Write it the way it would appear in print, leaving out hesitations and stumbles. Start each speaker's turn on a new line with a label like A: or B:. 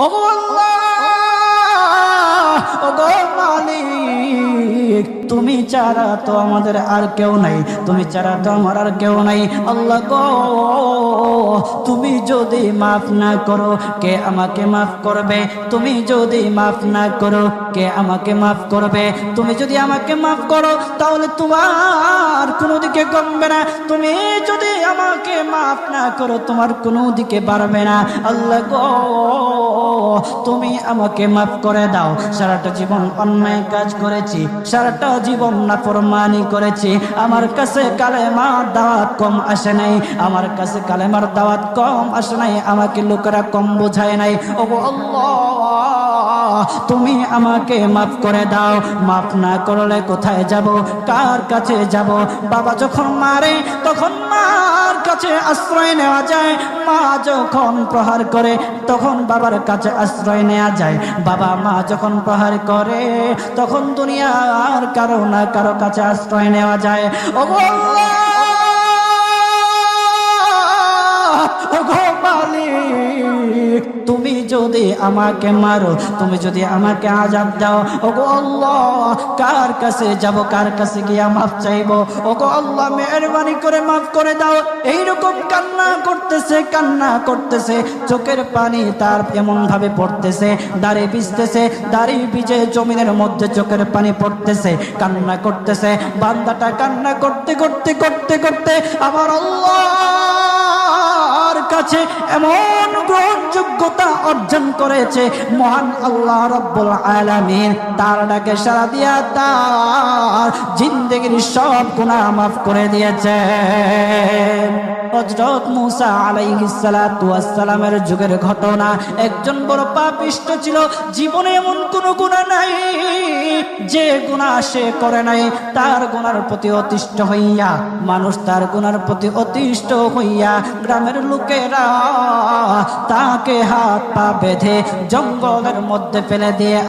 A: ওগো আল্লাহ, ওগো মালিক, তুমি ছাড়া তো আমাদের আর কেউ নাই, তুমি ছাড়া তো আমার আর কেউ নাই। আল্লাহ গো, তুমি যদি মাফ না করো কে আমাকে মাফ করবে? তুমি যদি মাফ না করো কে আমাকে মাফ করবে? তুমি যদি আমাকে মাফ করো তাহলে তোমার কোনো দিকে কমবে না, তুমি যদি আমাকে মাফ না করো তোমার কোনো দিকে বাড়বে না। আল্লাহ গো, তুমি আমাকে মাফ করে দাও। সারাটা জীবন অন্যায় কাজ করেছি, সারাটা জীবন নাফরমানি করেছি, আমার কাছে কালেমার দাওয়াত কম আসে নাই, আমার কাছে কালেমার দাওয়াত কম আসে নাই, আমাকে লোকেরা কম বোঝায় নাই। ওগো আল্লাহ, তুমি আমাকে মাফ করে দাও। মাফ না করলে কোথায় যাব, কার কাছে যাব? বাবা যখন মারে তখন মার কাছে আশ্রয় নেওয়া যায়, মা যখন প্রহার করে তখন বাবার কাছে আশ্রয় নেওয়া যায়, বাবা মা যখন প্রহার করে তখন দুনিয়ার কারো না কারো কাছে আশ্রয় নেওয়া যায়। ওগো আল্লাহ, ওগো মালিক, তুমি যদি আমাকে মারো, তুমি যদি আমাকে আযাব দাও, ওগো আল্লাহ, কার কাছে যাব, কার কাছে গিয়া মাফ চাইবো? ওগো আল্লাহ, মেহেরবানি করে মাফ করে দাও। এইরকম কান্না করতেছে, কান্না করতেছে, চোখের পানি তার এমন ভাবে পড়তেছে, দাড়ি ভিজতেছে, দাড়ি ভিজে জমিনের মধ্যে চোখের পানি পড়তেছে, কান্না করতেছে। বান্দাটা কান্না করতে করতে করতে করতে আমার আল্লাহর কাছে এমন গ্রহণযোগ্যতা অর্জন করেছে, মহান আল্লাহ রাব্বুল আলামিন তার ডাকে সাড়া দিয়া তার জিন্দেগির সব গুনাহ মাফ করে দিয়েছে। হযরত মূসা আলাইহিস সালাতু ওয়াস সালামের যুগের ঘটনা। একজন বড় পাপিষ্ঠ ছিল, জীবনে এমন কোনো গুনাহ নাই যে গুনাহ সে করে নাই। তার গুনার প্রতি অতিষ্ঠ হইয়া, মানুষ তার গুনার প্রতি অতিষ্ঠ হইয়া, গ্রামের লোকেরা তাকে হাত পা বেঁধে জঙ্গলের মধ্যে ফেলে দিয়ে